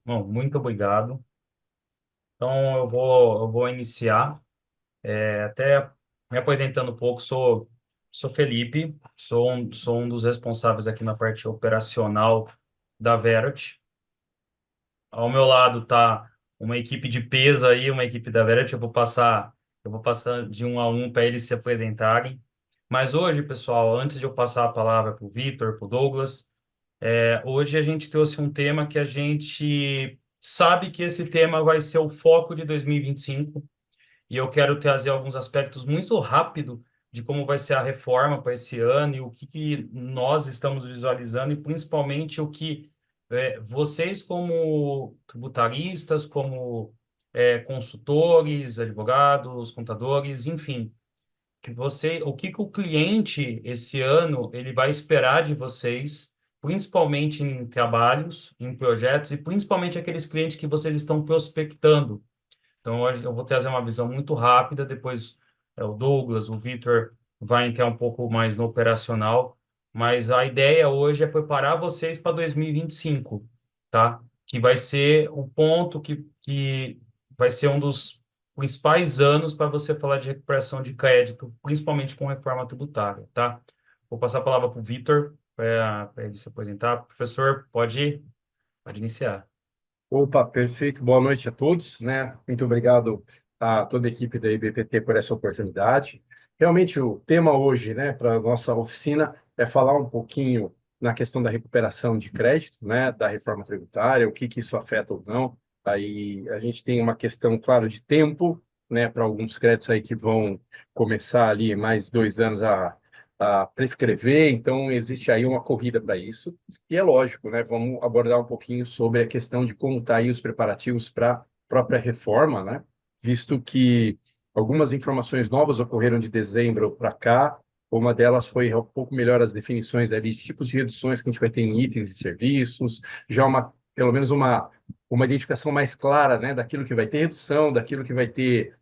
Bom, muito obrigado. Então, eu vou iniciar, até me apresentando um pouco. Sou Felipe, sou um dos responsáveis aqui na parte operacional da Verot. Ao meu lado está uma equipe de peso aí, uma equipe da Verot. Eu vou passar de um a um para eles se apresentarem. Mas hoje, pessoal, antes de eu passar a palavra para o Vitor, para o Douglas, hoje a gente trouxe um tema que a gente sabe que esse tema vai ser o foco de 2025, e eu quero trazer alguns aspectos muito rápido de como vai ser a reforma para esse ano e o que nós estamos visualizando, e principalmente o que vocês, como tributaristas, como consultores, advogados, contadores, enfim, o que o cliente esse ano ele vai esperar de vocês, principalmente em trabalhos, em projetos, e principalmente aqueles clientes que vocês estão prospectando. Então, hoje eu vou trazer uma visão muito rápida, depois o Douglas, o Vitor vai entrar um pouco mais no operacional, mas a ideia hoje é preparar vocês para 2025, tá? Que vai ser o ponto que vai ser um dos principais anos para você falar de recuperação de crédito, principalmente com reforma tributária, tá? Vou passar a palavra para o Vitor, para ele se apresentar. Professor, pode iniciar. Opa, perfeito. Boa noite a todos, né? Muito obrigado a toda a equipe da IBPT por essa oportunidade. Realmente, o tema hoje, né, para a nossa oficina é falar um pouquinho na questão da recuperação de crédito, né, da reforma tributária, o que que isso afeta ou não. Aí a gente tem uma questão, claro, de tempo, né, para alguns créditos aí que vão começar ali mais 2 anos a prescrever, então existe aí uma corrida para isso. E é lógico, né? Vamos abordar um pouquinho sobre a questão de como estão aí os preparativos para a própria reforma, né? Visto que algumas informações novas ocorreram de dezembro para cá. Uma delas foi um pouco melhor as definições ali de tipos de reduções que a gente vai ter em itens e serviços, já pelo menos uma identificação mais clara, né, daquilo que vai ter redução, daquilo que vai ter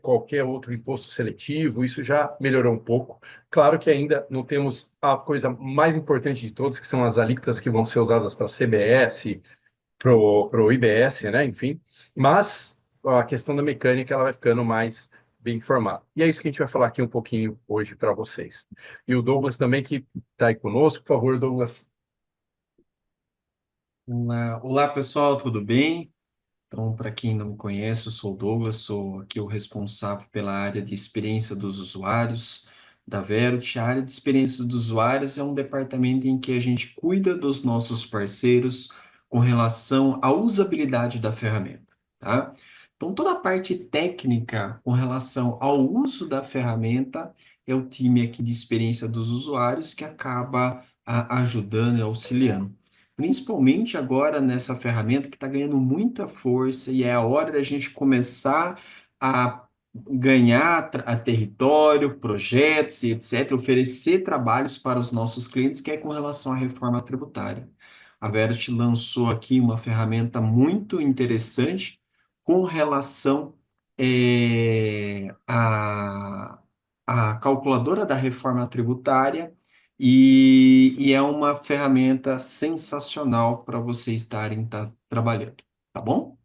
qualquer outro imposto seletivo. Isso já melhorou um pouco. Claro que ainda não temos a coisa mais importante de todas, que são as alíquotas que vão ser usadas para CBS, para o IBS, né? Enfim, mas a questão da mecânica ela vai ficando mais bem informada. E é isso que a gente vai falar aqui um pouquinho hoje para vocês. E o Douglas também, que está aí conosco, por favor, Douglas. Olá, pessoal, tudo bem? Então, para quem não me conhece, eu sou o Douglas, sou aqui o responsável pela área de experiência dos usuários da Verut. A área de experiência dos usuários é um departamento em que a gente cuida dos nossos parceiros com relação à usabilidade da ferramenta, tá? Então, toda a parte técnica com relação ao uso da ferramenta é o time aqui de experiência dos usuários que acaba ajudando e auxiliando. Principalmente agora nessa ferramenta que está ganhando muita força e é a hora da gente começar a ganhar a território, projetos e etc., oferecer trabalhos para os nossos clientes, que é com relação à reforma tributária. A Verity lançou aqui uma ferramenta muito interessante com relação à calculadora da reforma tributária e é uma ferramenta sensacional para vocês estarem trabalhando, tá bom?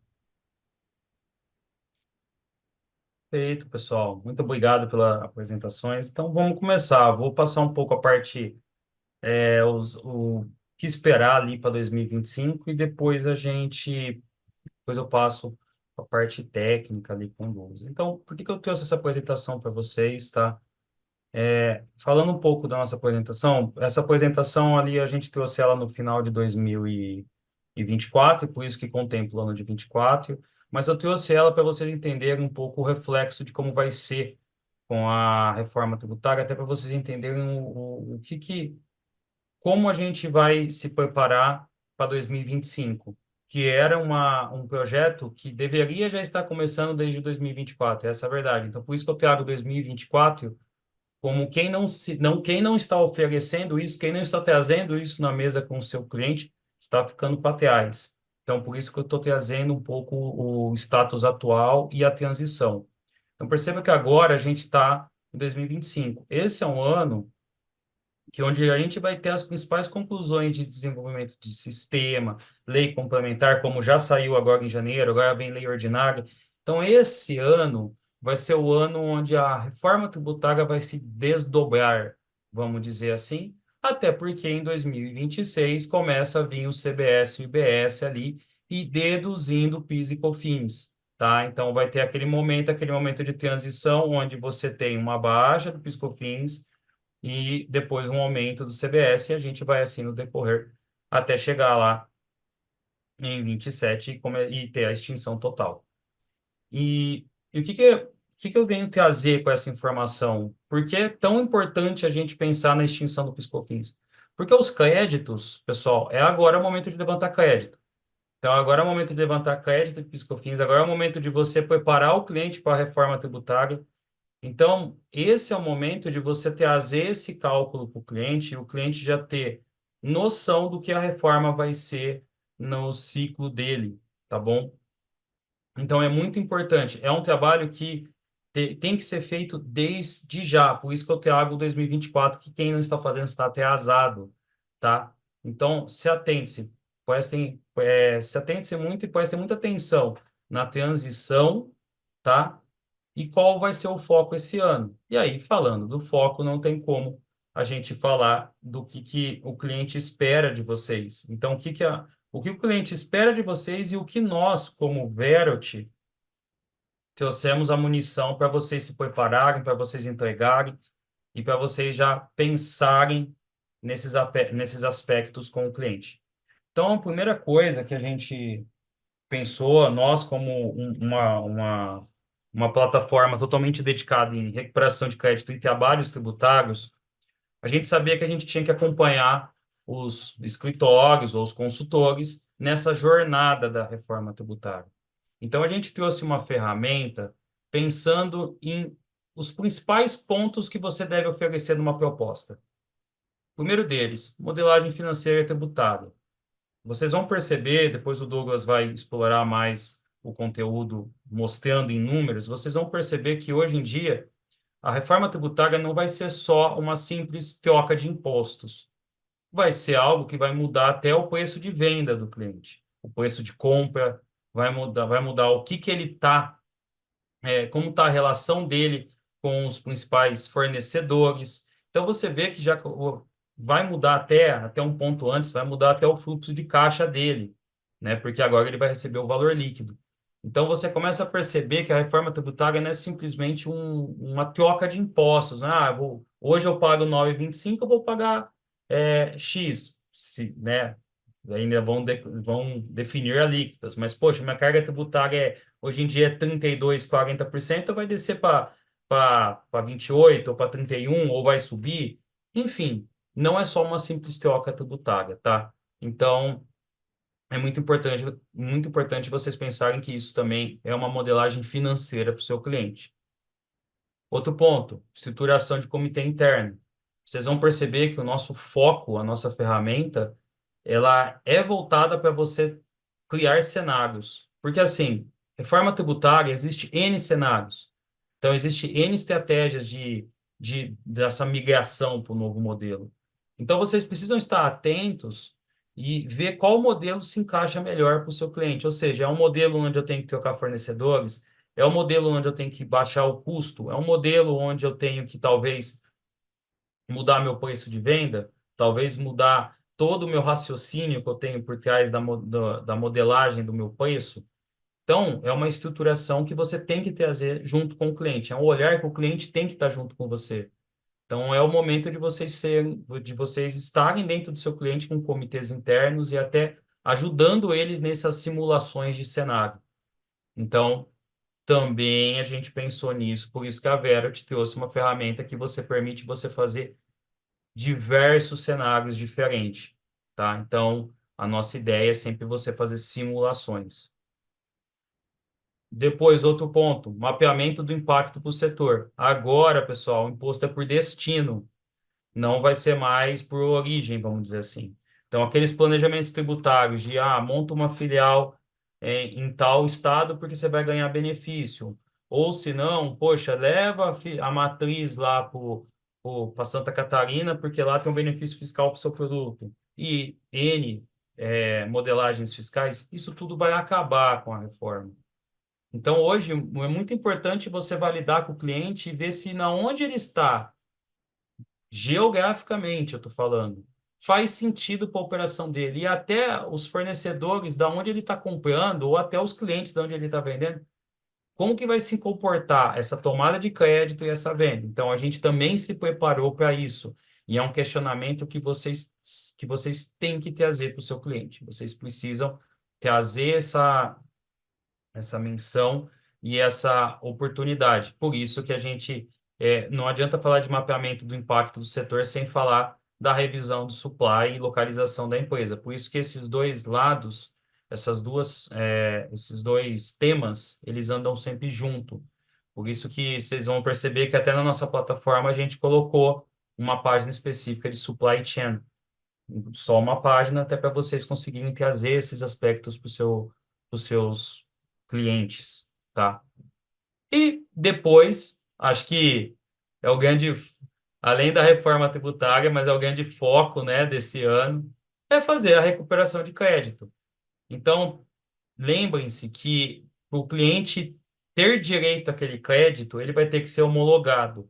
Perfeito, pessoal. Muito obrigado pelas apresentações. Então, vamos começar. Vou passar um pouco a parte, o que esperar ali para 2025, e depois eu passo a parte técnica ali com o Douglas. Então, por que que eu trouxe essa apresentação para vocês, tá? Falando um pouco da nossa apresentação, essa apresentação ali a gente trouxe ela no final de 2024, e por isso que contempla o ano de 24, mas eu trouxe ela para vocês entenderem um pouco o reflexo de como vai ser com a reforma tributária, até para vocês entenderem como a gente vai se preparar para 2025, que era um projeto que deveria já estar começando desde 2024, essa é a verdade. Então, por isso que eu trago 2024 como quem não está oferecendo isso, quem não está trazendo isso na mesa com o seu cliente, está ficando para trás. Então, por isso que eu estou trazendo um pouco o status atual e a transição. Então, perceba que agora a gente está em 2025. Esse é um ano que onde a gente vai ter as principais conclusões de desenvolvimento de sistema, lei complementar, como já saiu agora em janeiro, agora vem lei ordinária. Então, esse ano vai ser o ano onde a reforma tributária vai se desdobrar, vamos dizer assim, até porque em 2026 começa a vir o CBS e o IBS ali e deduzindo o PIS e COFINS. Tá? Então, vai ter aquele momento de transição onde você tem uma baixa do PIS e COFINS, e depois um aumento do CBS, e a gente vai assim no decorrer até chegar lá em 27 e ter a extinção total. E o que eu venho trazer com essa informação? Por que é tão importante a gente pensar na extinção do PIS/COFINS? Porque os créditos, pessoal, é agora o momento de levantar crédito. Então, agora é o momento de levantar crédito de PIS/COFINS, agora é o momento de você preparar o cliente para a reforma tributária. Então, esse é o momento de você trazer esse cálculo para o cliente e o cliente já ter noção do que a reforma vai ser no ciclo dele, tá bom? Então, é muito importante. É um trabalho que tem que ser feito desde já. Por isso que eu trago o 2024, que quem não está fazendo está atrasado, tá? Então, se atente-se muito e prestem muita atenção na transição, tá? E qual vai ser o foco esse ano. E aí, falando do foco, não tem como a gente falar do que o cliente espera de vocês. Então, o que o cliente espera de vocês e o que nós, como Verot, trouxemos a munição para vocês se prepararem, para vocês entregarem e para vocês já pensarem nesses aspectos com o cliente. Então, a primeira coisa que a gente pensou, nós como uma plataforma totalmente dedicada em recuperação de crédito e trabalhos tributários, a gente sabia que a gente tinha que acompanhar os escritórios ou os consultores nessa jornada da reforma tributária. Então, a gente trouxe uma ferramenta pensando em os principais pontos que você deve oferecer numa proposta. O primeiro deles, modelagem financeira e tributária. Vocês vão perceber, depois o Douglas vai explorar mais o conteúdo mostrando em números, vocês vão perceber que hoje em dia a reforma tributária não vai ser só uma simples troca de impostos. Vai ser algo que vai mudar até o preço de venda do cliente, o preço de compra, vai mudar o que ele está, como está a relação dele com os principais fornecedores. Então, você vê que já vai mudar até um ponto antes, vai mudar até o fluxo de caixa dele, né? Porque agora ele vai receber o valor líquido. Então, você começa a perceber que a reforma tributária não é simplesmente uma troca de impostos, né? Hoje eu pago 9,25, eu vou pagar X, né? Ainda vão definir alíquotas, mas, poxa, minha carga tributária hoje em dia é 32, 40%, vai descer para 28 ou para 31, ou vai subir. Enfim, não é só uma simples troca tributária, tá? Então, é muito importante vocês pensarem que isso também é uma modelagem financeira para o seu cliente. Outro ponto, estruturação de comitê interno. Vocês vão perceber que o nosso foco, a nossa ferramenta, ela é voltada para você criar cenários. Porque, assim, reforma tributária, existe N cenários. Então, existe N estratégias dessa migração para o novo modelo. Então, vocês precisam estar atentos e ver qual modelo se encaixa melhor para o seu cliente. Ou seja, é um modelo onde eu tenho que trocar fornecedores, é um modelo onde eu tenho que baixar o custo, é um modelo onde eu tenho que talvez mudar meu preço de venda, talvez mudar todo o meu raciocínio que eu tenho por trás da modelagem do meu preço. Então, é uma estruturação que você tem que trazer junto com o cliente. É um olhar que o cliente tem que estar junto com você. Então, é o momento de vocês estarem dentro do seu cliente com comitês internos e até ajudando ele nessas simulações de cenário. Então, também a gente pensou nisso, por isso que a Vera te trouxe uma ferramenta que você permite você fazer diversos cenários diferentes, tá? Então, a nossa ideia é sempre você fazer simulações. Depois, outro ponto, mapeamento do impacto para o setor. Agora, pessoal, o imposto é por destino, não vai ser mais por origem, vamos dizer assim. Então, aqueles planejamentos tributários de, monta uma filial em tal estado porque você vai ganhar benefício. Ou se não, poxa, leva a matriz lá para Santa Catarina, porque lá tem um benefício fiscal para o seu produto. E N modelagens fiscais, isso tudo vai acabar com a reforma. Então, hoje, é muito importante você validar com o cliente e ver se na onde ele está, geograficamente, eu estou falando, faz sentido para a operação dele. E até os fornecedores, da onde ele está comprando, ou até os clientes, da onde ele está vendendo, como que vai se comportar essa tomada de crédito e essa venda? Então, a gente também se preparou para isso. E é um questionamento que vocês têm que trazer para o seu cliente. Vocês precisam trazer essa menção e essa oportunidade. Por isso que a gente não adianta falar de mapeamento do impacto do setor sem falar da revisão do supply e localização da empresa. Por isso que esses dois lados, esses dois temas, eles andam sempre junto. Por isso que vocês vão perceber que até na nossa plataforma a gente colocou uma página específica de supply chain, só uma página até para vocês conseguirem trazer esses aspectos para os seus clientes, tá? E depois, acho que é o grande, além da reforma tributária, mas é o grande foco, né, desse ano, é fazer a recuperação de crédito. Então, lembrem-se que o cliente ter direito àquele crédito, ele vai ter que ser homologado.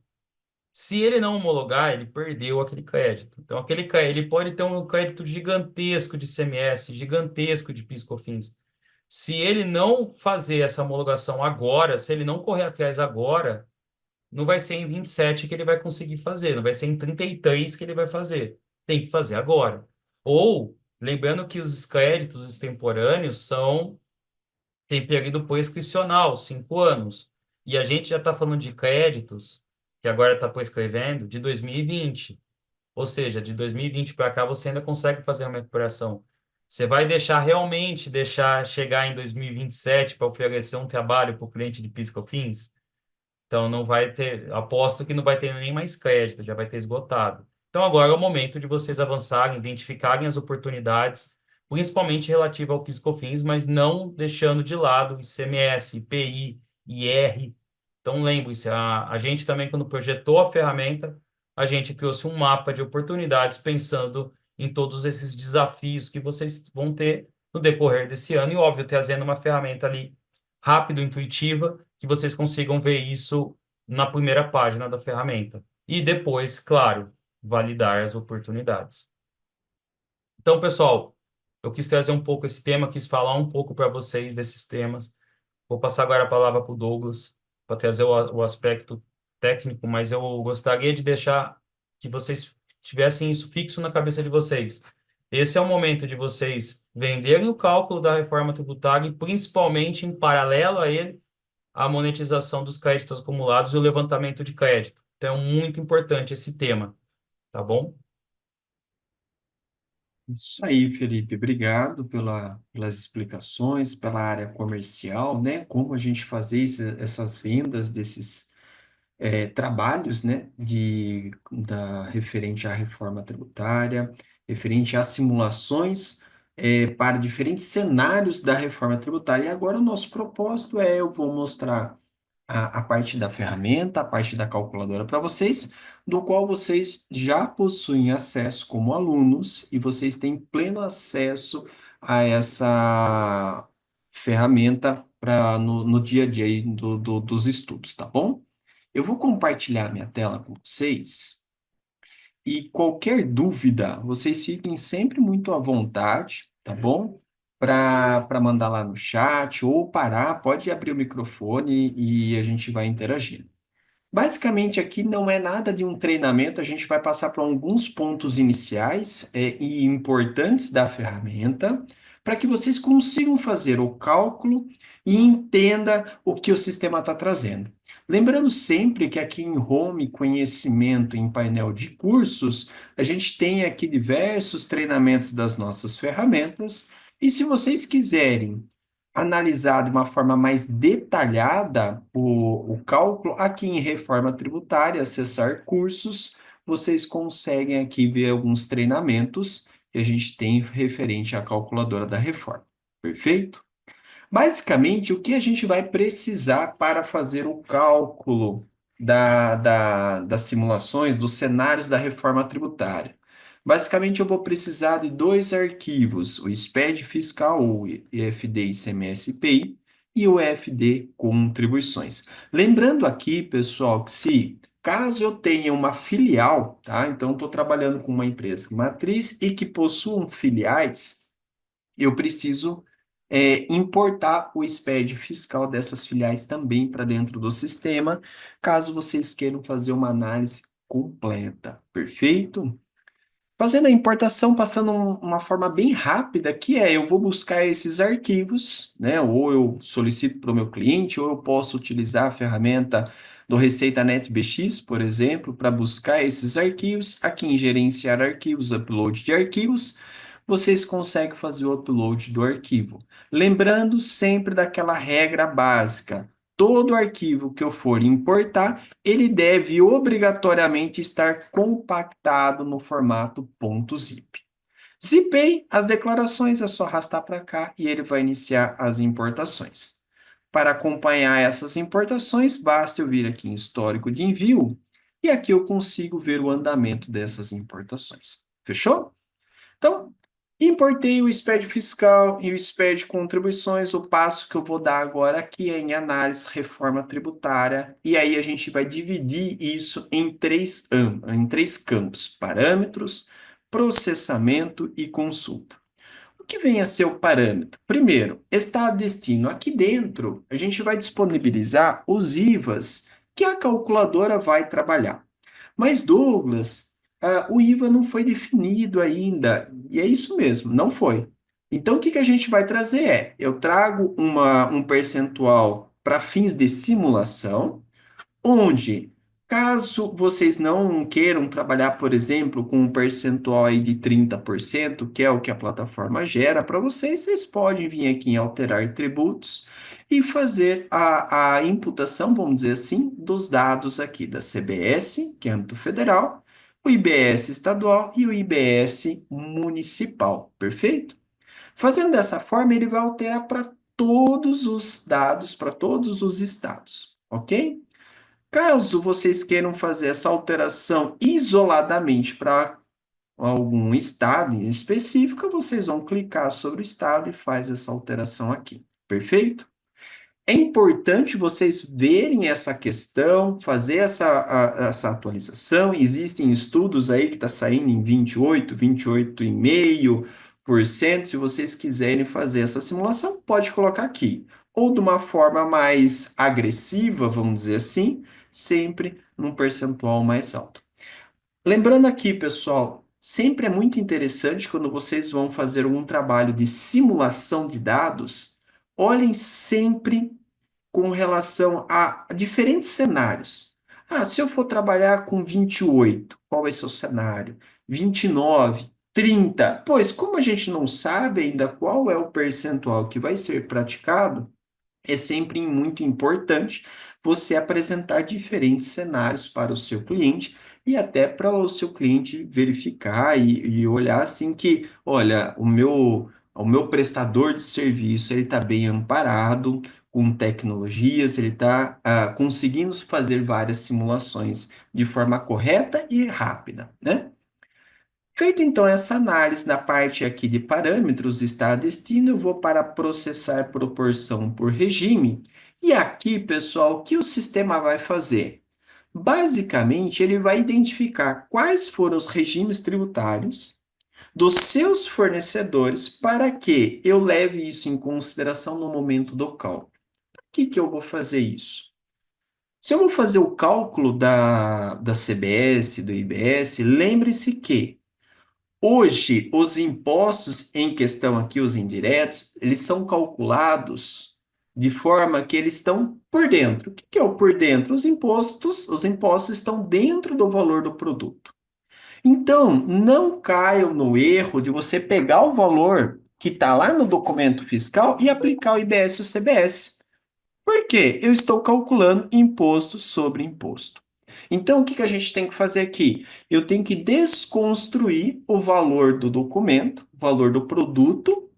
Se ele não homologar, ele perdeu aquele crédito. Então, ele pode ter um crédito gigantesco de CMS, gigantesco de PIS/COFINS. Se ele não fazer essa homologação agora, se ele não correr atrás agora, não vai ser em 27 que ele vai conseguir fazer, não vai ser em 33 que ele vai fazer. Tem que fazer agora. Ou, lembrando que os créditos extemporâneos tem período prescricional, 5 anos. E a gente já está falando de créditos, que agora está prescrevendo, de 2020. Ou seja, de 2020 para cá você ainda consegue fazer uma recuperação. Você vai deixar chegar em 2027 para oferecer um trabalho para o cliente de PIS/COFINS? Então não vai ter, aposto que não vai ter nem mais crédito, já vai ter esgotado. Então agora é o momento de vocês avançarem, identificarem as oportunidades, principalmente relativa ao PIS/COFINS, mas não deixando de lado ICMS, IPI, IR. Então lembre-se, a gente também, quando projetou a ferramenta, a gente trouxe um mapa de oportunidades pensando em todos esses desafios que vocês vão ter no decorrer desse ano, e óbvio, trazendo uma ferramenta ali rápida, intuitiva, que vocês consigam ver isso na primeira página da ferramenta. E depois, claro, validar as oportunidades. Então, pessoal, eu quis trazer um pouco esse tema, quis falar um pouco para vocês desses temas. Vou passar agora a palavra para o Douglas, para trazer o aspecto técnico, mas eu gostaria de deixar que vocês tivessem isso fixo na cabeça de vocês. Esse é o momento de vocês venderem o cálculo da reforma tributária e, principalmente, em paralelo a ele, a monetização dos créditos acumulados e o levantamento de crédito. Então, é muito importante esse tema, tá bom? Isso aí, Felipe. Obrigado pelas explicações, pela área comercial, né? Como a gente fazer essas vendas desses trabalhos, né? Referente à reforma tributária, referente às simulações para diferentes cenários da reforma tributária. E agora o nosso propósito eu vou mostrar a parte da ferramenta, a parte da calculadora para vocês, do qual vocês já possuem acesso como alunos e vocês têm pleno acesso a essa ferramenta no dia a dia aí dos estudos, tá bom? Eu vou compartilhar minha tela com vocês e qualquer dúvida, vocês fiquem sempre muito à vontade, tá bom? Para mandar lá no chat ou parar, pode abrir o microfone e a gente vai interagindo. Basicamente, aqui não é nada de um treinamento, a gente vai passar por alguns pontos iniciais e importantes da ferramenta para que vocês consigam fazer o cálculo e entenda o que o sistema está trazendo. Lembrando sempre que aqui em Home Conhecimento, em painel de cursos, a gente tem aqui diversos treinamentos das nossas ferramentas, e se vocês quiserem analisar de uma forma mais detalhada o cálculo, aqui em Reforma Tributária, acessar cursos, vocês conseguem aqui ver alguns treinamentos que a gente tem referente à calculadora da reforma. Perfeito? Basicamente, o que a gente vai precisar para fazer o cálculo das simulações, dos cenários da reforma tributária. Basicamente, eu vou precisar de dois arquivos, o SPED fiscal, o EFD ICMS-PI, e o EFD contribuições. Lembrando aqui, pessoal, que se caso eu tenha uma filial, tá? Então, estou trabalhando com uma empresa matriz e que possuam filiais, eu preciso importar o SPED fiscal dessas filiais também para dentro do sistema, caso vocês queiram fazer uma análise completa, perfeito? Fazendo a importação, passando uma forma bem rápida, que é eu vou buscar esses arquivos, né? Ou eu solicito para o meu cliente, ou eu posso utilizar a ferramenta do Receita Net BX, por exemplo, para buscar esses arquivos. Aqui em gerenciar arquivos, upload de arquivos, vocês conseguem fazer o upload do arquivo. Lembrando sempre daquela regra básica. Todo arquivo que eu for importar, ele deve obrigatoriamente estar compactado no formato .zip. Zipei as declarações, é só arrastar para cá e ele vai iniciar as importações. Para acompanhar essas importações, basta eu vir aqui em histórico de envio e aqui eu consigo ver o andamento dessas importações. Fechou? Então, importei o SPED fiscal e o SPED contribuições. O passo que eu vou dar agora aqui é em análise reforma tributária. E aí a gente vai dividir isso em três campos: parâmetros, processamento e consulta. O que vem a ser o parâmetro? Primeiro, estado de destino. Aqui dentro, a gente vai disponibilizar os IVAs que a calculadora vai trabalhar. Mas, Douglas, o IVA não foi definido ainda. E é isso mesmo, não foi. Então, o que que a gente vai trazer é, eu trago um percentual para fins de simulação, onde, caso vocês não queiram trabalhar, por exemplo, com um percentual aí de 30%, que é o que a plataforma gera para vocês, vocês podem vir aqui em alterar tributos e fazer a imputação, vamos dizer assim, dos dados aqui da CBS, que é âmbito federal, o IBS estadual e o IBS municipal, perfeito? Fazendo dessa forma, ele vai alterar para todos os dados, para todos os estados, ok? Caso vocês queiram fazer essa alteração isoladamente para algum estado em específico, vocês vão clicar sobre o estado e faz essa alteração aqui. Perfeito? É importante vocês verem essa questão, fazer essa atualização. Existem estudos aí que está saindo em 28,5%. Se vocês quiserem fazer essa simulação, pode colocar aqui. Ou de uma forma mais agressiva, vamos dizer assim, sempre num percentual mais alto. Lembrando aqui, pessoal, sempre é muito interessante quando vocês vão fazer um trabalho de simulação de dados, olhem sempre com relação a diferentes cenários. Ah, se eu for trabalhar com 28, qual vai ser o cenário? 29, 30. Pois, como a gente não sabe ainda qual é o percentual que vai ser praticado, é sempre muito importante você apresentar diferentes cenários para o seu cliente e até para o seu cliente verificar e olhar assim que, olha, o meu prestador de serviço ele está bem amparado com tecnologias, ele está conseguindo fazer várias simulações de forma correta e rápida, né? Feito então essa análise da parte aqui de parâmetros, estado destino, eu vou para processar proporção por regime. E aqui, pessoal, o que o sistema vai fazer? Basicamente, ele vai identificar quais foram os regimes tributários dos seus fornecedores para que eu leve isso em consideração no momento do cálculo. Por que que eu vou fazer isso? Se eu vou fazer o cálculo da CBS, do IBS, lembre-se que hoje, os impostos em questão aqui, os indiretos, eles são calculados de forma que eles estão por dentro. O que que é o por dentro? Os impostos estão dentro do valor do produto. Então, não caiam no erro de você pegar o valor que está lá no documento fiscal e aplicar o IBS e o CBS. Por quê? Eu estou calculando imposto sobre imposto. Então, o que que a gente tem que fazer aqui? Eu tenho que desconstruir o valor do documento, o valor do produto,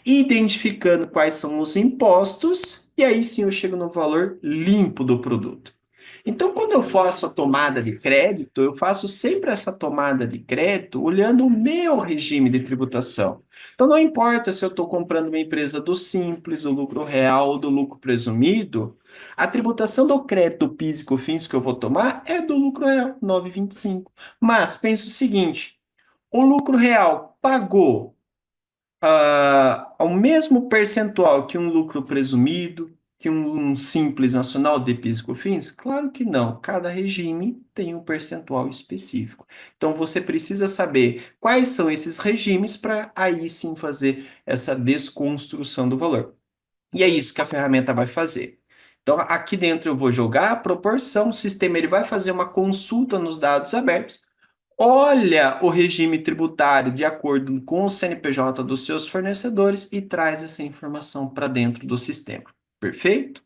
identificando quais são os impostos, e aí sim eu chego no valor limpo do produto. Então, quando eu faço a tomada de crédito, eu faço sempre essa tomada de crédito olhando o meu regime de tributação. Então, não importa se eu estou comprando uma empresa do Simples, do lucro real ou do lucro presumido, a tributação do crédito do PIS e COFINS que eu vou tomar é do lucro real, 9,25. Mas pense o seguinte, o lucro real pagou ao mesmo percentual que um lucro presumido, que um simples nacional de PIS e COFINS? Claro que não. Cada regime tem um percentual específico. Então você precisa saber quais são esses regimes para aí sim fazer essa desconstrução do valor. E é isso que a ferramenta vai fazer. Então, aqui dentro eu vou jogar a proporção, o sistema ele vai fazer uma consulta nos dados abertos, olha o regime tributário de acordo com o CNPJ dos seus fornecedores e traz essa informação para dentro do sistema. Perfeito?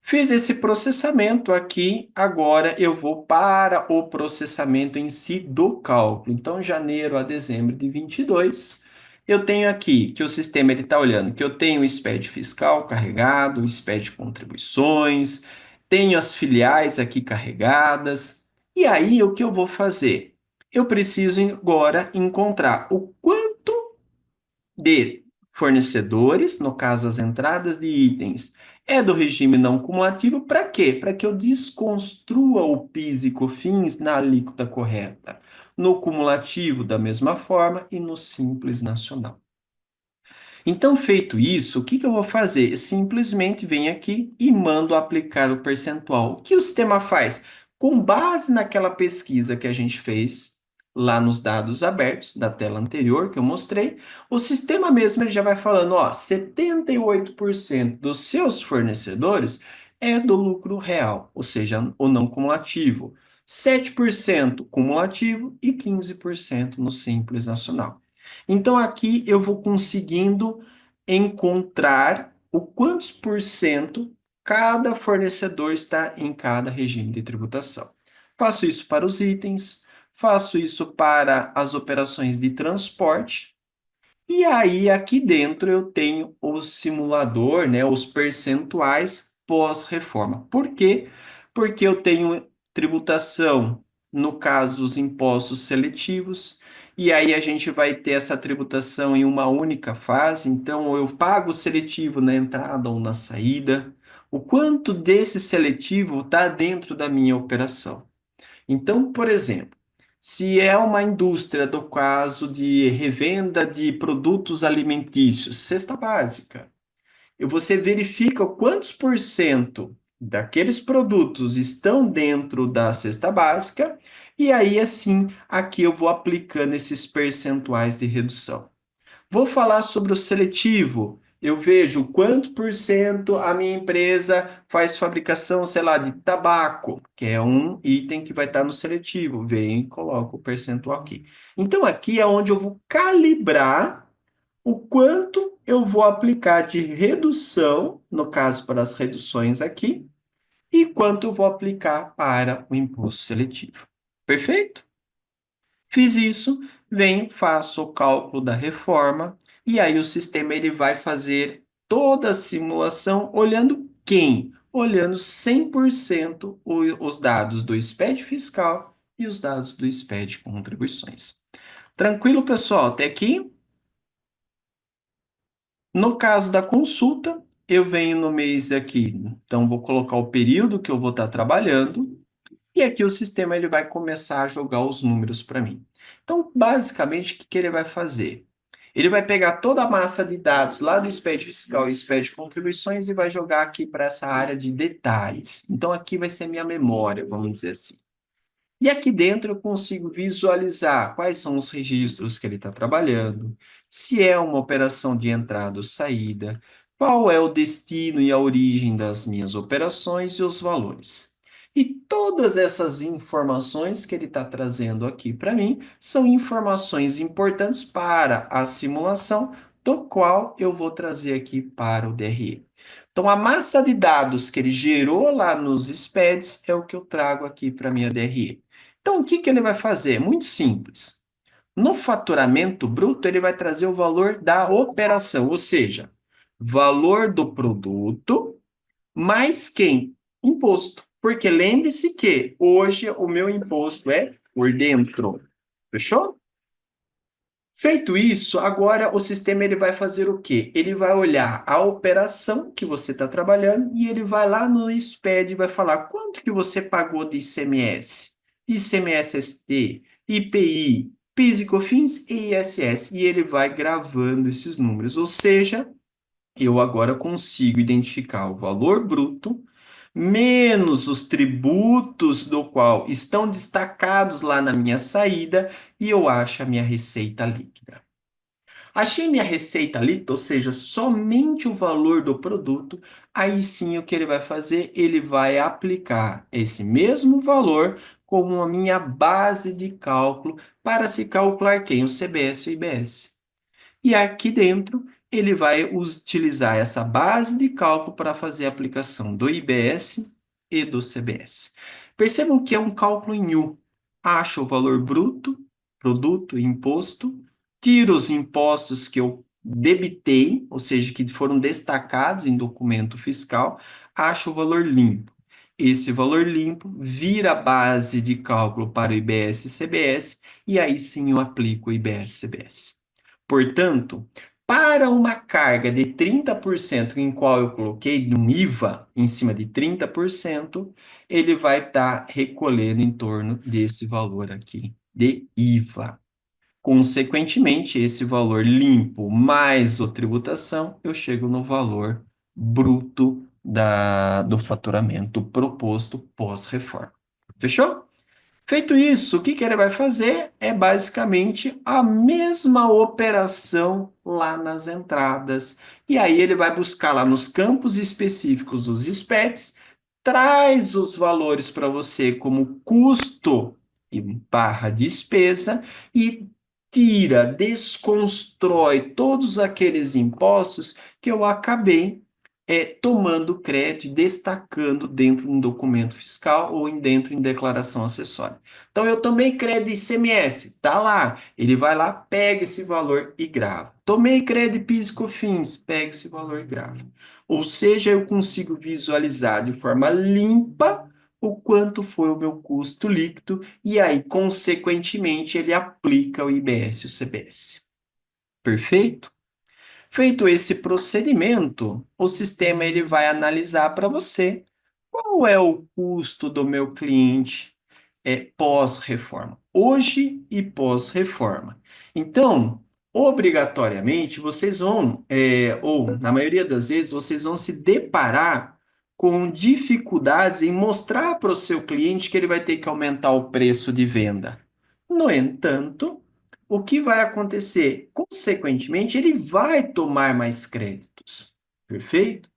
Fiz esse processamento aqui, agora eu vou para o processamento em si do cálculo. Então, janeiro a dezembro de 22, eu tenho aqui que o sistema está olhando que eu tenho o SPED fiscal carregado, o SPED contribuições, tenho as filiais aqui carregadas. E aí, o que eu vou fazer? Eu preciso agora encontrar o quanto de fornecedores, no caso as entradas de itens, é do regime não cumulativo, para quê? Para que eu desconstrua o PIS e COFINS na alíquota correta, no cumulativo da mesma forma e no simples nacional. Então, feito isso, o que eu vou fazer? Eu simplesmente venho aqui e mando aplicar o percentual. O que o sistema faz? Com base naquela pesquisa que a gente fez lá nos dados abertos da tela anterior que eu mostrei, o sistema mesmo ele já vai falando, ó, 78% dos seus fornecedores é do lucro real, ou seja, o não cumulativo. 7% cumulativo e 15% no Simples Nacional. Então, aqui eu vou conseguindo encontrar o quantos por cento cada fornecedor está em cada regime de tributação. Faço isso para os itens, faço isso para as operações de transporte, e aí, aqui dentro, eu tenho o simulador, né, os percentuais pós-reforma. Por quê? Porque eu tenho tributação, no caso dos impostos seletivos, e aí a gente vai ter essa tributação em uma única fase, então eu pago o seletivo na entrada ou na saída. O quanto desse seletivo está dentro da minha operação? Então, por exemplo, se é uma indústria do caso de revenda de produtos alimentícios, cesta básica, e você verifica quantos por cento daqueles produtos estão dentro da cesta básica, e aí assim, aqui eu vou aplicando esses percentuais de redução. Vou falar sobre o seletivo. Eu vejo quanto por cento a minha empresa faz fabricação, sei lá, de tabaco, que é um item que vai estar no seletivo. Venho e coloco o percentual aqui. Então, aqui é onde eu vou calibrar o quanto eu vou aplicar de redução, no caso para as reduções aqui, e quanto eu vou aplicar para o imposto seletivo. Perfeito? Fiz isso, venho, faço o cálculo da reforma e aí o sistema ele vai fazer toda a simulação olhando quem? Olhando 100% os dados do SPED fiscal e os dados do SPED contribuições. Tranquilo, pessoal? Até aqui? No caso da consulta, eu venho no mês aqui, então vou colocar o período que eu vou estar trabalhando e aqui o sistema ele vai começar a jogar os números para mim. Então, basicamente, o que ele vai fazer? Ele vai pegar toda a massa de dados lá do SPED fiscal e SPED contribuições e vai jogar aqui para essa área de detalhes. Então, aqui vai ser minha memória, vamos dizer assim. E aqui dentro eu consigo visualizar quais são os registros que ele está trabalhando, se é uma operação de entrada ou saída, qual é o destino e a origem das minhas operações e os valores. E todas essas informações que ele está trazendo aqui para mim são informações importantes para a simulação, do qual eu vou trazer aqui para o DRE. Então, a massa de dados que ele gerou lá nos SPEDs é o que eu trago aqui para a minha DRE. Então, o que que ele vai fazer? Muito simples. No faturamento bruto, ele vai trazer o valor da operação, ou seja, valor do produto mais quem? Imposto. Porque lembre-se que hoje o meu imposto é por dentro. Fechou? Feito isso, agora o sistema ele vai fazer o quê? Ele vai olhar a operação que você está trabalhando e ele vai lá no SPED e vai falar quanto que você pagou de ICMS, ICMS-ST, IPI, PIS e COFINS e ISS. E ele vai gravando esses números. Ou seja, eu agora consigo identificar o valor bruto menos os tributos do qual estão destacados lá na minha saída e eu acho a minha receita líquida. Achei minha receita líquida, ou seja, somente o valor do produto, aí sim o que ele vai fazer? Ele vai aplicar esse mesmo valor como a minha base de cálculo para se calcular quem? O CBS e o IBS. E aqui dentro, ele vai utilizar essa base de cálculo para fazer a aplicação do IBS e do CBS. Percebam que é um cálculo em U. Acho o valor bruto, produto, imposto, tiro os impostos que eu debitei, ou seja, que foram destacados em documento fiscal, acho o valor limpo. Esse valor limpo vira a base de cálculo para o IBS e CBS, e aí sim eu aplico o IBS e CBS. Portanto, para uma carga de 30% em qual eu coloquei um IVA em cima de 30%, ele vai estar recolhendo em torno desse valor aqui de IVA. Consequentemente, esse valor limpo mais a tributação, eu chego no valor bruto do faturamento proposto pós-reforma. Fechou? Feito isso, o que que ele vai fazer? É basicamente a mesma operação lá nas entradas. E aí ele vai buscar lá nos campos específicos dos SPECs, traz os valores para você como custo e barra despesa e tira, desconstrói todos aqueles impostos que eu acabei tomando crédito e destacando dentro de um documento fiscal ou dentro de declaração acessória. Então, eu tomei crédito ICMS, tá lá. Ele vai lá, pega esse valor e grava. Tomei crédito PIS e COFINS, pega esse valor e grava. Ou seja, eu consigo visualizar de forma limpa o quanto foi o meu custo líquido e aí, consequentemente, ele aplica o IBS e o CBS. Perfeito? Feito esse procedimento, o sistema ele vai analisar para você qual é o custo do meu cliente pós-reforma, hoje e pós-reforma. Então, obrigatoriamente, vocês vão, ou na maioria das vezes, vocês vão se deparar com dificuldades em mostrar para o seu cliente que ele vai ter que aumentar o preço de venda. No entanto, o que vai acontecer? Consequentemente, ele vai tomar mais créditos. Perfeito?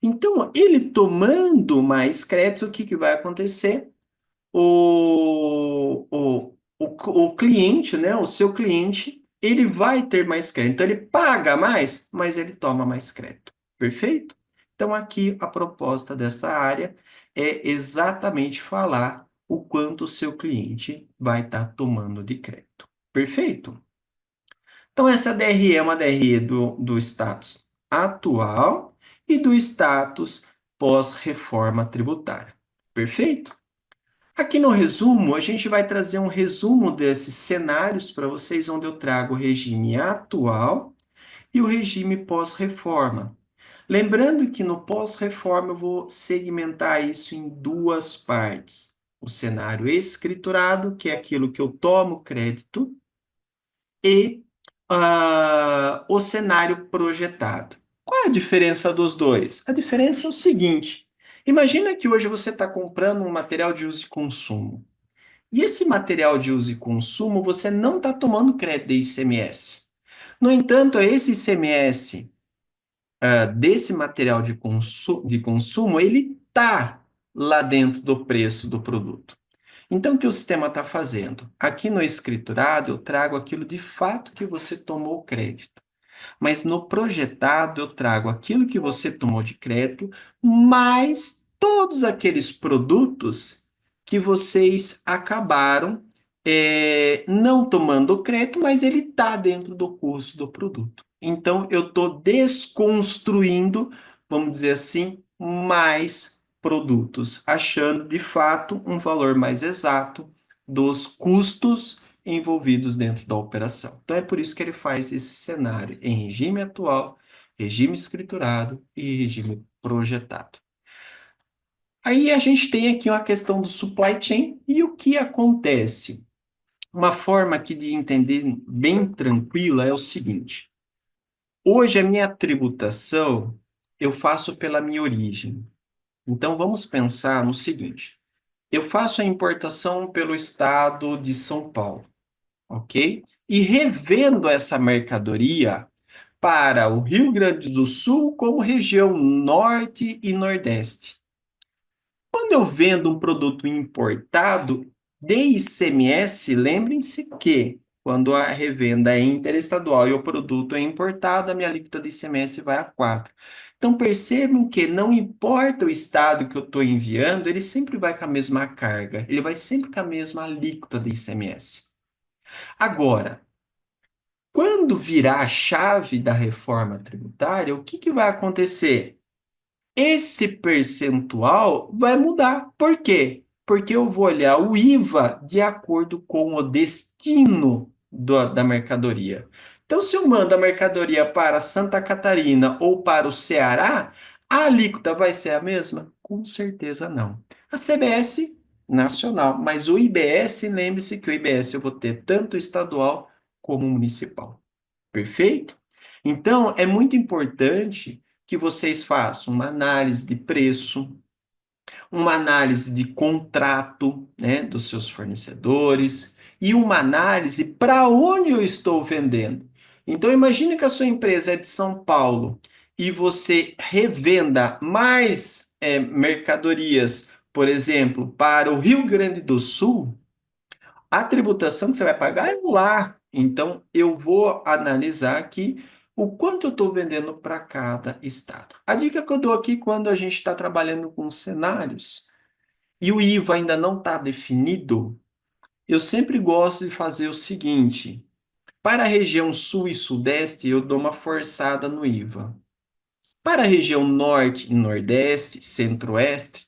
Então, ele tomando mais créditos, o que que vai acontecer? O cliente, né, o seu cliente, ele vai ter mais crédito. Então, ele paga mais, mas ele toma mais crédito. Perfeito? Então, aqui a proposta dessa área é exatamente falar o quanto o seu cliente vai estar tomando de crédito. Perfeito? Então, essa DRE é uma DRE do status atual e do status pós-reforma tributária. Perfeito? Aqui no resumo, a gente vai trazer um resumo desses cenários para vocês, onde eu trago o regime atual e o regime pós-reforma. Lembrando que no pós-reforma eu vou segmentar isso em duas partes. O cenário escriturado, que é aquilo que eu tomo crédito, e o cenário projetado. Qual é a diferença dos dois? A diferença é o seguinte: imagina que hoje você está comprando um material de uso e consumo. E esse material de uso e consumo, você não está tomando crédito de ICMS. No entanto, esse ICMS desse material de consumo, ele está lá dentro do preço do produto. Então, o que o sistema está fazendo? Aqui no escriturado, eu trago aquilo de fato que você tomou crédito. Mas no projetado, eu trago aquilo que você tomou de crédito, mais todos aqueles produtos que vocês acabaram não tomando crédito, mas ele está dentro do custo do produto. Então, eu estou desconstruindo, vamos dizer assim, mais produtos, achando de fato um valor mais exato dos custos envolvidos dentro da operação. Então é por isso que ele faz esse cenário em regime atual, regime escriturado e regime projetado. Aí a gente tem aqui uma questão do supply chain e o que acontece. Uma forma aqui de entender bem tranquila é o seguinte: hoje a minha tributação eu faço pela minha origem. Então vamos pensar no seguinte: eu faço a importação pelo estado de São Paulo, ok? E revendo essa mercadoria para o Rio Grande do Sul como região norte e nordeste. Quando eu vendo um produto importado de ICMS, lembrem-se que quando a revenda é interestadual e o produto é importado, a minha alíquota de ICMS vai a 4. Então percebam que não importa o estado que eu estou enviando, ele sempre vai com a mesma carga, ele vai sempre com a mesma alíquota de ICMS. Agora, quando virar a chave da reforma tributária, o que vai acontecer? Esse percentual vai mudar. Por quê? Porque eu vou olhar o IVA de acordo com o destino da mercadoria. Então, se eu mando a mercadoria para Santa Catarina ou para o Ceará, a alíquota vai ser a mesma? Com certeza não. A CBS nacional, mas o IBS, lembre-se que o IBS eu vou ter tanto estadual como municipal. Perfeito? Então, é muito importante que vocês façam uma análise de preço, uma análise de contrato, né, dos seus fornecedores e uma análise para onde eu estou vendendo. Então, imagine que a sua empresa é de São Paulo e você revenda mais mercadorias, por exemplo, para o Rio Grande do Sul. A tributação que você vai pagar é lá. Então, eu vou analisar aqui o quanto eu estou vendendo para cada estado. A dica que eu dou aqui quando a gente está trabalhando com cenários e o IVA ainda não está definido, eu sempre gosto de fazer o seguinte: para a região sul e sudeste, eu dou uma forçada no IVA. Para a região norte e nordeste, centro-oeste,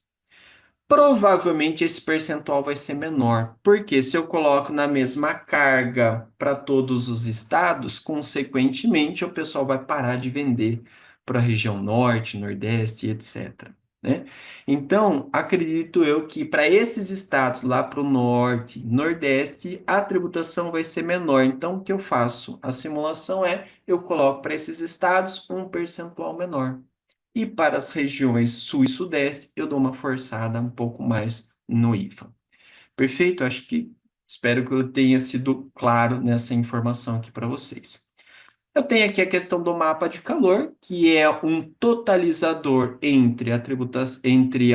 provavelmente esse percentual vai ser menor, porque se eu coloco na mesma carga para todos os estados, consequentemente o pessoal vai parar de vender para a região norte, nordeste, etc. Né? Então, acredito eu que para esses estados lá para o norte, nordeste, a tributação vai ser menor. Então, o que eu faço? A simulação eu coloco para esses estados um percentual menor. E para as regiões sul e sudeste, eu dou uma forçada um pouco mais no IVA. Perfeito? Acho que espero que eu tenha sido claro nessa informação aqui para vocês. Eu tenho aqui a questão do mapa de calor, que é um totalizador entre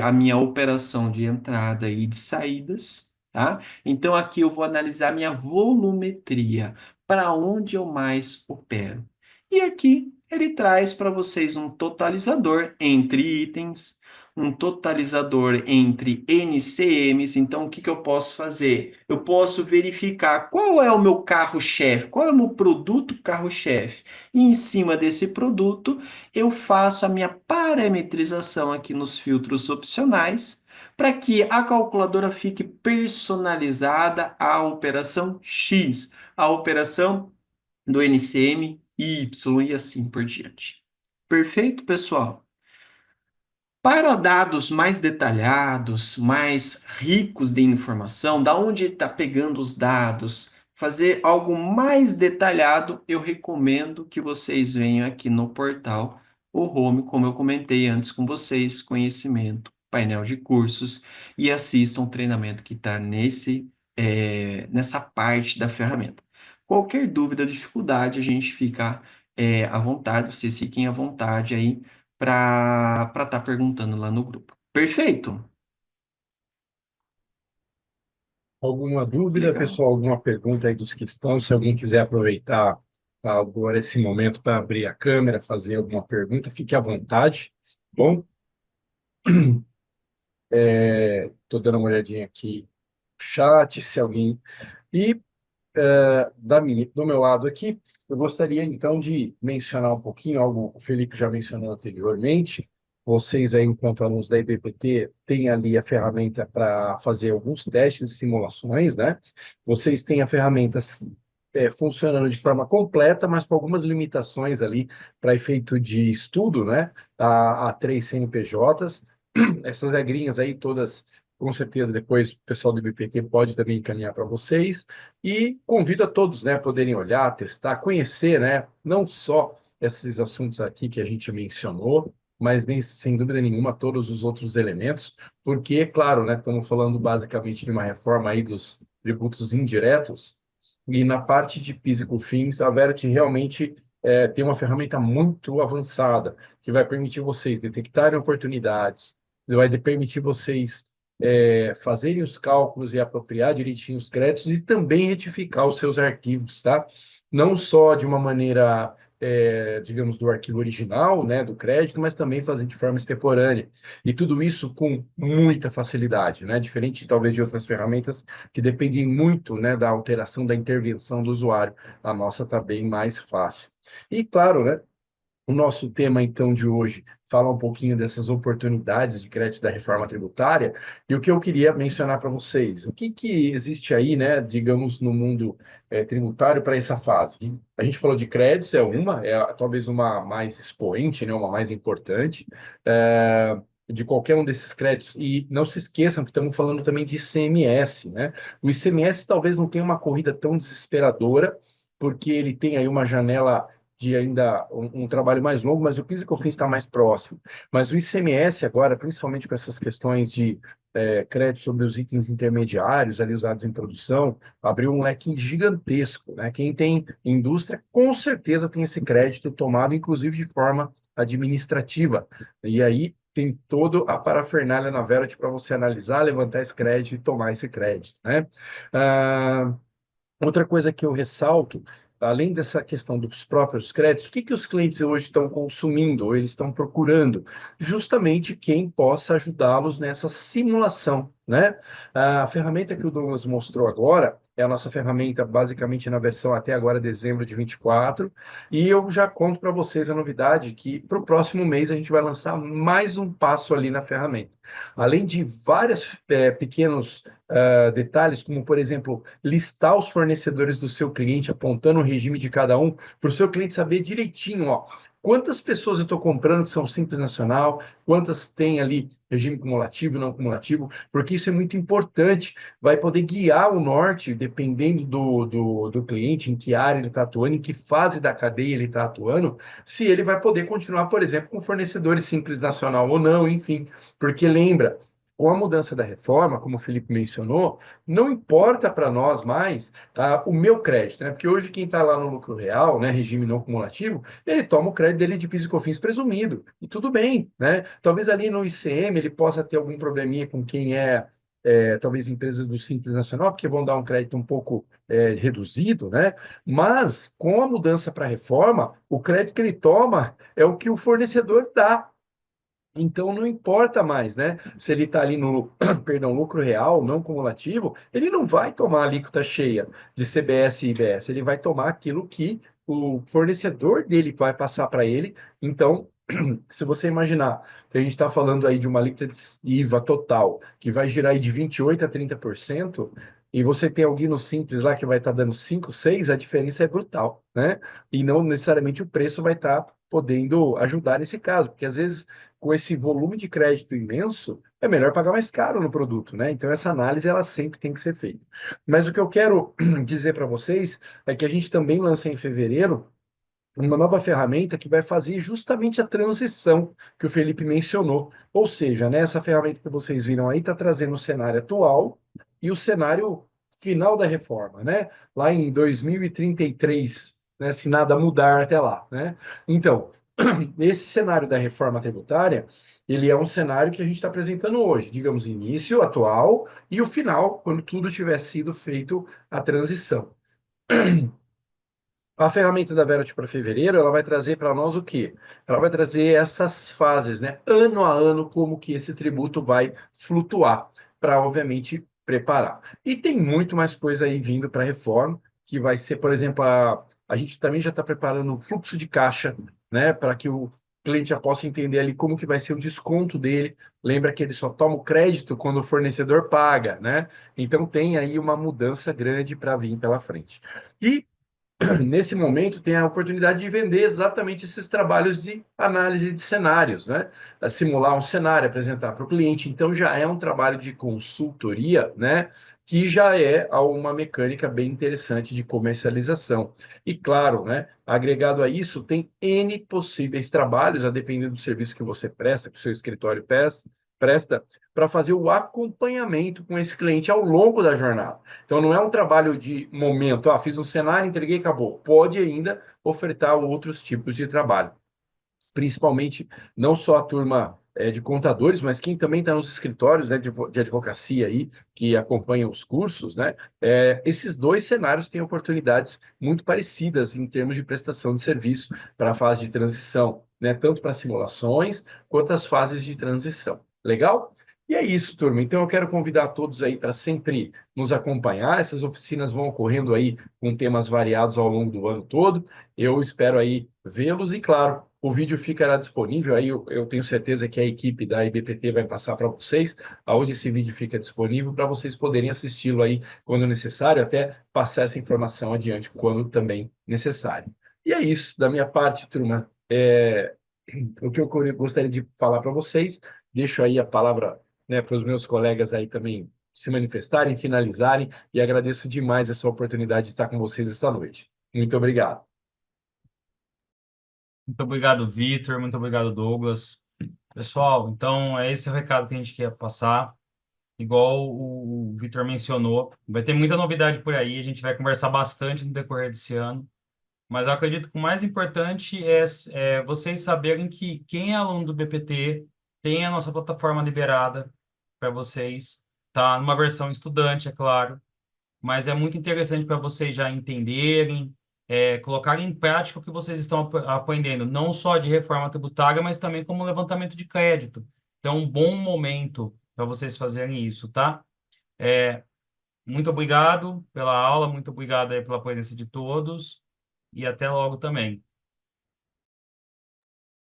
a minha operação de entrada e de saídas, tá? Então aqui eu vou analisar minha volumetria, para onde eu mais opero. E aqui ele traz para vocês um totalizador entre itens, um totalizador entre NCMs. Então, o que eu posso fazer? Eu posso verificar qual é o meu carro-chefe, qual é o meu produto carro-chefe. E em cima desse produto, eu faço a minha parametrização aqui nos filtros opcionais, para que a calculadora fique personalizada à operação X, à operação do NCM Y e assim por diante. Perfeito, pessoal? Para dados mais detalhados, mais ricos de informação, da onde está pegando os dados, fazer algo mais detalhado, eu recomendo que vocês venham aqui no portal o Home, como eu comentei antes com vocês, conhecimento, painel de cursos e assistam o treinamento que está nessa parte da ferramenta. Qualquer dúvida, dificuldade, a gente fica à vontade, vocês fiquem à vontade aí para estar perguntando lá no grupo. Perfeito? Alguma dúvida, Legal. pessoal? Alguma pergunta aí dos que estão? Se alguém quiser aproveitar agora esse momento para abrir a câmera, fazer alguma pergunta, fique à vontade. Bom, estou dando uma olhadinha aqui no chat, se alguém. E do meu lado aqui, eu gostaria então de mencionar um pouquinho algo que o Felipe já mencionou anteriormente, vocês aí, enquanto alunos da IBPT, têm ali a ferramenta para fazer alguns testes e simulações, né? Vocês têm a ferramenta funcionando de forma completa, mas com algumas limitações ali para efeito de estudo, né? A três CNPJs. Essas regrinhas aí todas, com certeza, depois o pessoal do IBPT pode também encaminhar para vocês. E convido a todos, né, a poderem olhar, testar, conhecer, né? Não só esses assuntos aqui que a gente mencionou, mas nem, sem dúvida nenhuma, todos os outros elementos, porque, claro, né, estamos falando basicamente de uma reforma aí dos tributos indiretos, e na parte de PIS e COFINS, a Verity realmente tem uma ferramenta muito avançada, que vai permitir vocês detectarem oportunidades, vai permitir vocês fazerem os cálculos e apropriar direitinho os créditos e também retificar os seus arquivos, tá? Não só de uma maneira digamos, do arquivo original, né, do crédito, mas também fazer de forma extemporânea. E tudo isso com muita facilidade, né, diferente talvez de outras ferramentas que dependem muito, né, da alteração da intervenção do usuário. A nossa está bem mais fácil. E claro, né, o nosso tema, então, de hoje fala um pouquinho dessas oportunidades de crédito da reforma tributária, e o que eu queria mencionar para vocês, o que, que existe aí, né, digamos, no mundo tributário para essa fase? A gente falou de créditos, talvez uma mais expoente, né, uma mais importante, de qualquer um desses créditos, e não se esqueçam que estamos falando também de ICMS, né? O ICMS talvez não tenha uma corrida tão desesperadora, porque ele tem aí uma janela de ainda um trabalho mais longo, mas o PIS e COFINS está mais próximo. Mas o ICMS agora, principalmente com essas questões de crédito sobre os itens intermediários ali usados em produção, abriu um leque gigantesco, né? Quem tem indústria, com certeza tem esse crédito tomado, inclusive de forma administrativa. E aí tem toda a parafernália na Verity para você analisar, levantar esse crédito e tomar esse crédito, né? Ah, outra coisa que eu ressalto, além dessa questão dos próprios créditos, o que que os clientes hoje estão consumindo, ou eles estão procurando? Justamente quem possa ajudá-los nessa simulação, né? A ferramenta que o Douglas mostrou agora é a nossa ferramenta, basicamente, na versão até agora, dezembro de 24, e eu já conto para vocês a novidade que para o próximo mês a gente vai lançar mais um passo ali na ferramenta. Além de vários pequenos detalhes, como, por exemplo, listar os fornecedores do seu cliente, apontando o regime de cada um, para o seu cliente saber direitinho, ó, quantas pessoas eu estou comprando que são Simples Nacional, quantas tem ali regime cumulativo e não cumulativo, porque isso é muito importante, vai poder guiar o norte, dependendo do cliente, em que área ele está atuando, em que fase da cadeia ele está atuando, se ele vai poder continuar, por exemplo, com fornecedores Simples Nacional ou não, enfim, porque lembra, com a mudança da reforma, como o Felipe mencionou, não importa para nós mais o meu crédito, né? Porque hoje quem está lá no lucro real, né, regime não cumulativo, ele toma o crédito dele de PIS e COFINS presumido, e tudo bem, né? Talvez ali no ICM ele possa ter algum probleminha com quem talvez empresas do Simples Nacional, porque vão dar um crédito um pouco reduzido, né? Mas com a mudança para a reforma, o crédito que ele toma é o que o fornecedor dá. Então não importa mais, né? Se ele está ali no, perdão, lucro real, não cumulativo, ele não vai tomar a alíquota cheia de CBS e IBS, ele vai tomar aquilo que o fornecedor dele vai passar para ele. Então, se você imaginar que a gente está falando aí de uma alíquota de IVA total, que vai girar aí de 28% a 30%, e você tem alguém no Simples lá que vai estar dando 5, 6, a diferença é brutal, né? E não necessariamente o preço vai estar podendo ajudar nesse caso, porque às vezes com esse volume de crédito imenso, é melhor pagar mais caro no produto, né? Então essa análise ela sempre tem que ser feita. Mas o que eu quero dizer para vocês é que a gente também lança em fevereiro uma nova ferramenta que vai fazer justamente a transição que o Felipe mencionou. Ou seja, né, essa ferramenta que vocês viram aí está trazendo o cenário atual e o cenário final da reforma, né? Lá em 2033, né, se nada mudar até lá, né? Então, esse cenário da reforma tributária, ele é um cenário que a gente está apresentando hoje, digamos, início atual e o final, quando tudo tiver sido feito a transição. A ferramenta da Verity para fevereiro, ela vai trazer para nós o quê? Ela vai trazer essas fases, né? Ano a ano, como que esse tributo vai flutuar, para, obviamente, preparar. E tem muito mais coisa aí vindo para a reforma, que vai ser, por exemplo, a gente também já está preparando o fluxo de caixa, né? Para que cliente já possa entender ali como que vai ser o desconto dele. Lembra que ele só toma o crédito quando o fornecedor paga, né? Então tem aí uma mudança grande para vir pela frente. E nesse momento tem a oportunidade de vender exatamente esses trabalhos de análise de cenários, né? Simular um cenário, apresentar para o cliente. Então já é um trabalho de consultoria, né? Que já é uma mecânica bem interessante de comercialização. E claro, né? Agregado a isso, tem N possíveis trabalhos, a depender do serviço que você presta, que o seu escritório presta, para fazer o acompanhamento com esse cliente ao longo da jornada. Então, não é um trabalho de momento, fiz um cenário, entreguei, acabou. Pode ainda ofertar outros tipos de trabalho, principalmente não só a turma de contadores, mas quem também está nos escritórios, né, de advocacia aí, que acompanham os cursos, né? Esses dois cenários têm oportunidades muito parecidas em termos de prestação de serviço para a fase de transição, né? Tanto para simulações quanto as fases de transição. Legal? E é isso, turma. Então eu quero convidar todos aí para sempre nos acompanhar. Essas oficinas vão ocorrendo aí com temas variados ao longo do ano todo. Eu espero aí vê-los e, claro, o vídeo ficará disponível. Aí eu tenho certeza que a equipe da IBPT vai passar para vocês, aonde esse vídeo fica disponível para vocês poderem assisti-lo aí quando necessário, até passar essa informação adiante quando também necessário. E é isso, da minha parte, turma. O que eu gostaria de falar para vocês, deixo aí a palavra, né, para os meus colegas aí também se manifestarem, finalizarem, e agradeço demais essa oportunidade de estar com vocês essa noite. Muito obrigado. Muito obrigado, Vitor. Muito obrigado, Douglas. Pessoal, então é esse o recado que a gente quer passar. Igual o Vitor mencionou, vai ter muita novidade por aí. A gente vai conversar bastante no decorrer desse ano. Mas eu acredito que o mais importante é vocês saberem que quem é aluno do BPT tem a nossa plataforma liberada para vocês. Tá numa versão estudante, é claro, mas é muito interessante para vocês já entenderem, colocarem em prática o que vocês estão aprendendo, não só de reforma tributária, mas também como levantamento de crédito. Então, um bom momento para vocês fazerem isso, tá? Muito obrigado pela aula, muito obrigado aí pela presença de todos e até logo também.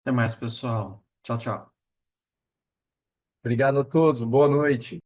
Até mais, pessoal. Tchau, tchau. Obrigado a todos, boa noite.